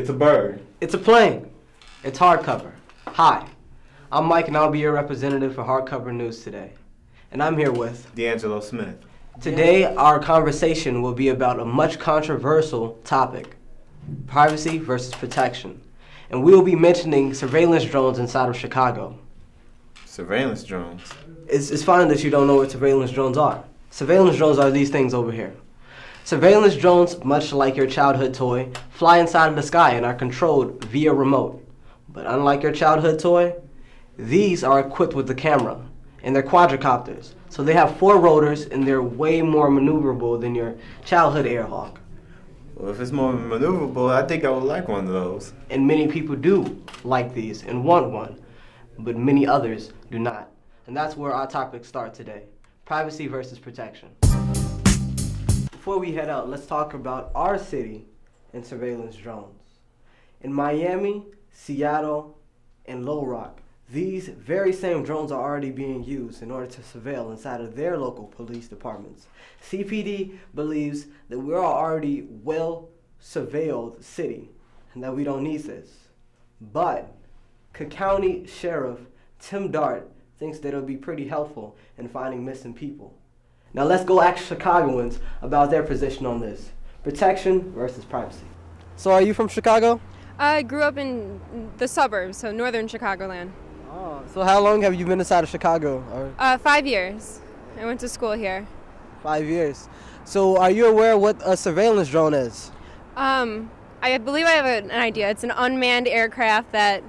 It's a bird. It's a plane. It's hardcover. Hi, I'm Mike and I'll be your representative for Hardcover News today. And I'm here with D'Angelo Smith. Today, our conversation will be about a much controversial topic, privacy versus protection. And we will be mentioning surveillance drones inside of Chicago. Surveillance drones? It's fine that you don't know what surveillance drones are. Surveillance drones are these things over here. Surveillance drones, much like your childhood toy, fly inside of the sky and are controlled via remote. But unlike your childhood toy, these are equipped with a camera, and they're quadricopters. So they have 4 rotors, and they're way more maneuverable than your childhood Airhawk. Well, if it's more maneuverable, I think I would like one of those. And many people do like these and want one, but many others do not. And that's where our topics start today, privacy versus protection. Before we head out, let's talk about our city and surveillance drones. In Miami, Seattle, and Little Rock, these very same drones are already being used in order to surveil inside of their local police departments. CPD believes that we're already well surveilled city and that we don't need this. But Cook County Sheriff Tim Dart thinks that it'll be pretty helpful in finding missing people. Now let's go ask Chicagoans about their position on this. Protection versus privacy. So are you from Chicago? I grew up in the suburbs, so northern Chicagoland. Oh, so how long have you been inside of Chicago? 5 years. I went to school here. 5 years. So are you aware what a surveillance drone is? I believe I have an idea. It's an unmanned aircraft that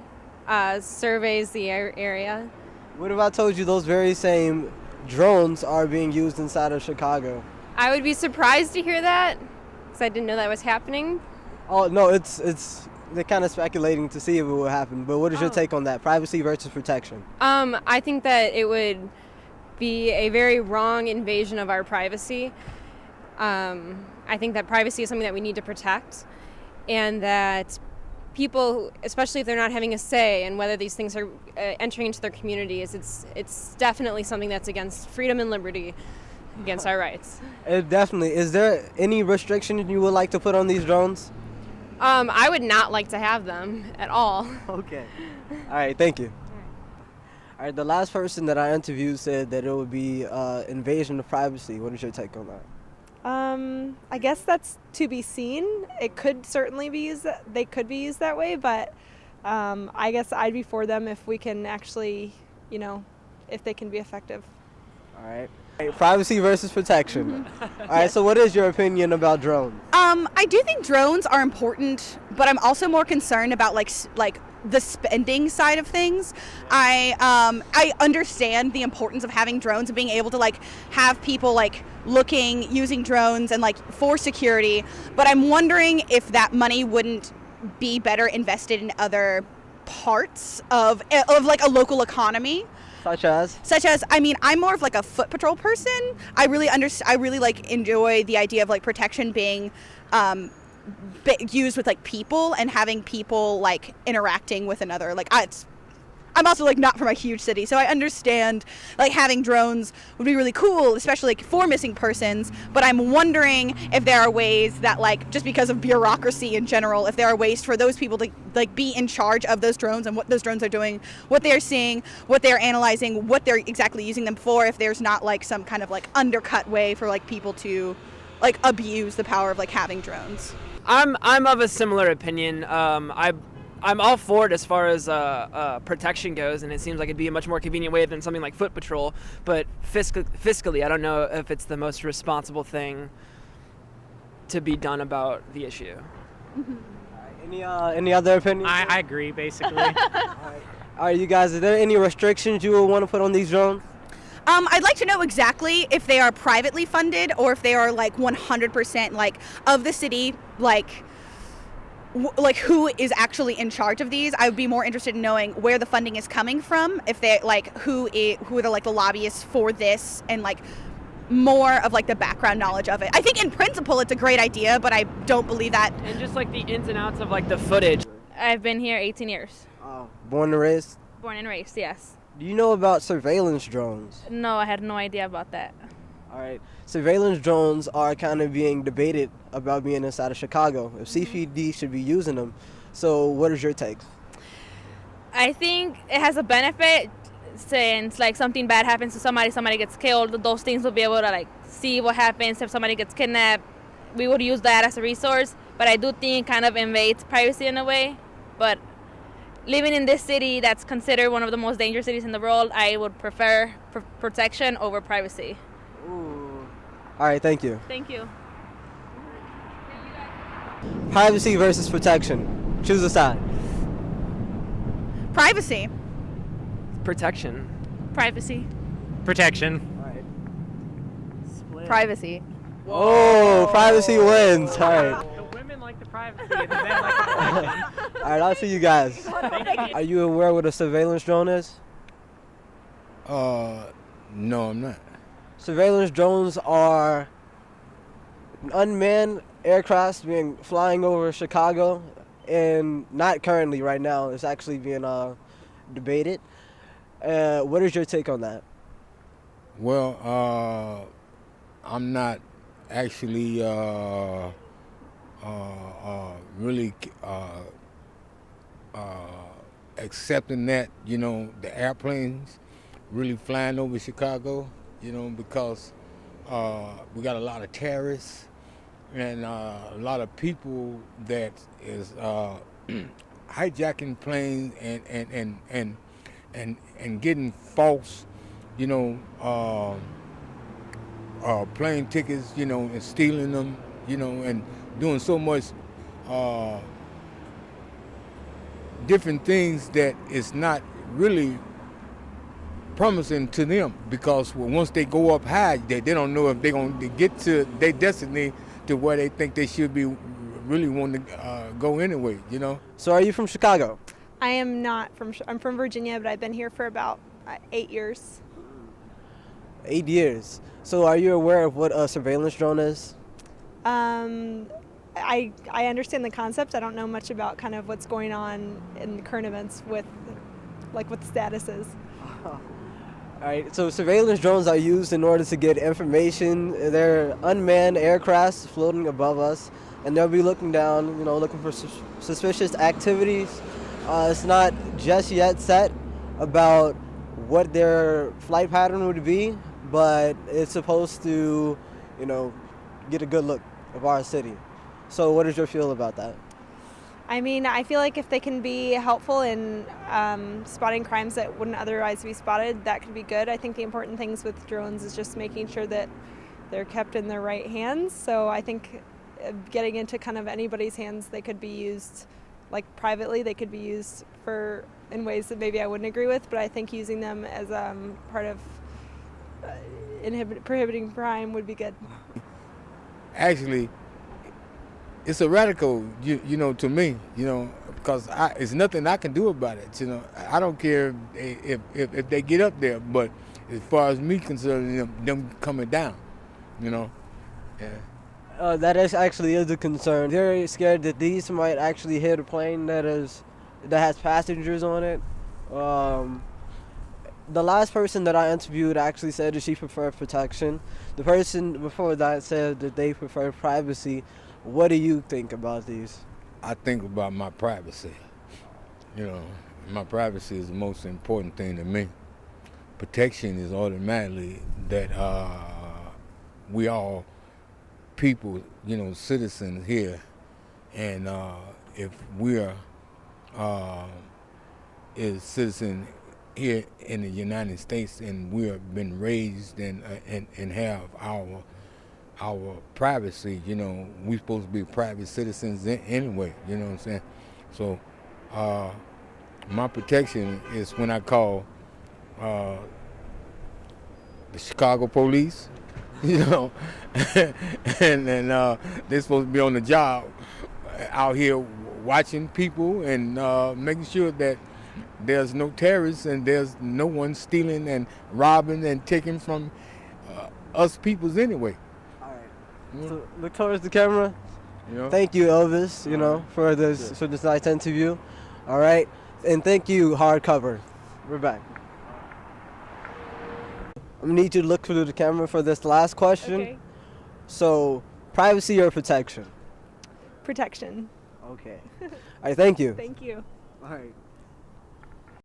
surveys the area. What if I told you those very same drones are being used inside of Chicago? I would be surprised to hear that, because I didn't know that was happening. Oh, no, they're kind of speculating to see if it will happen. But what is your take on that, privacy versus protection? I think that it would be a very wrong invasion of our privacy. I think that privacy is something that we need to protect, and that people, especially if they're not having a say in whether these things are entering into their communities, it's definitely something that's against freedom and liberty, against our rights. Definitely. Is there any restriction you would like to put on these drones? I would not like to have them at all. Okay. All right, thank you. All right, the last person that I interviewed said that it would be invasion of privacy. What is your take on that? I guess that's to be seen. It could certainly be used. They could be used that way, but I guess I'd be for them if we can actually, if they can be effective. All right. Privacy versus protection. All right, so what is your opinion about drones? I do think drones are important, but I'm also more concerned about like the spending side of things. I understand the importance of having drones and being able to have people using drones and for security, but I'm wondering if that money wouldn't be better invested in other parts of a local economy. Such as, I'm more of a foot patrol person. I really enjoy the idea of protection being used with people and having people interacting with another. I'm also not from a huge city, so I understand having drones would be really cool, especially for missing persons. But I'm wondering if there are ways that just because of bureaucracy in general, if there are ways for those people to be in charge of those drones and what those drones are doing, what they're seeing, what they're analyzing, what they're exactly using them for. If there's not some kind of undercut way for people to abuse the power of having drones. I'm of a similar opinion. I'm all for it as far as protection goes, and it seems like it'd be a much more convenient way than something like foot patrol. But fiscally, I don't know if it's the most responsible thing to be done about the issue. Any other opinions? I agree, basically. All right, you guys, are there any restrictions you would want to put on these drones? I'd like to know exactly if they are privately funded or if they are 100% of the city, who is actually in charge of these. I would be more interested in knowing where the funding is coming from, if they who are the lobbyists for this, and more of the background knowledge of it. I think in principle it's a great idea, but I don't believe that. And just the ins and outs of the footage. I've been here 18 years. Born and raised? Born and raised, yes. Do you know about surveillance drones? No, I had no idea about that. All right. Surveillance drones are kind of being debated about being inside of Chicago. If CPD should be using them, So what is your take? I think it has a benefit since like something bad happens to somebody gets killed, those things will be able to like see what happens if somebody gets kidnapped. We would use that as a resource, but I do think it kind of invades privacy in a way. But living in this city that's considered one of the most dangerous cities in the world, I would prefer protection over privacy. Ooh. All right, thank you. Thank you. Privacy versus protection. Choose a side. Privacy. Protection. Privacy. Protection. Privacy. Oh, privacy wins. All right. The women like the privacy and the men like the protection. All right, I'll see you guys. Are you aware what a surveillance drone is? No, I'm not. Surveillance drones are unmanned aircrafts flying over Chicago, and not currently right now. It's actually being debated. What is your take on that? Well, I'm not actually really accepting that, the airplanes really flying over Chicago, because we got a lot of terrorists and a lot of people that is hijacking planes and getting false, plane tickets, and stealing them, and doing so much different things that is not really promising to them, because once they go up high, they don't know if they're going to get to their destiny to where they think they should be really wanting to go anyway, So are you from Chicago? I am not I'm from Virginia, but I've been here for about 8 years. 8 years. So are you aware of what a surveillance drone is? I understand the concept. I don't know much about kind of what's going on in current events with what the status is. All right, so surveillance drones are used in order to get information. They're unmanned aircrafts floating above us, and they'll be looking down, looking for suspicious activities. It's not just yet set about what their flight pattern would be, but it's supposed to, get a good look of our city. So what is your feel about that? I mean, I feel like if they can be helpful in spotting crimes that wouldn't otherwise be spotted, that could be good. I think the important things with drones is just making sure that they're kept in the right hands. So I think getting into kind of anybody's hands, they could be used privately. They could be used in ways that maybe I wouldn't agree with, but I think using them as part of prohibiting crime would be good. Actually, it's a radical, to me, because it's nothing I can do about it. I don't care if they get up there, but as far as me concerned, them coming down, Yeah. That actually is a concern. They're scared that these might actually hit a plane that has passengers on it. The last person that I interviewed actually said that she preferred protection. The person before that said that they prefer privacy. What do you think about these? I think about my privacy. My privacy is the most important thing to me. Protection is automatically that we all people, citizens here, and if we're is citizen here in the United States and we have been raised and have our privacy, we supposed to be private citizens anyway, you know what I'm saying? So my protection is when I call the Chicago police, and they're supposed to be on the job out here watching people and making sure that there's no terrorists and there's no one stealing and robbing and taking from us peoples anyway. All right. So look towards the camera. Thank you, Elvis, for this nice interview. All right. And thank you, Hardcover. We're back. I'm going to need you to look through the camera for this last question. Okay. So, privacy or protection? Protection. Okay. All right, thank you. Thank you. All right.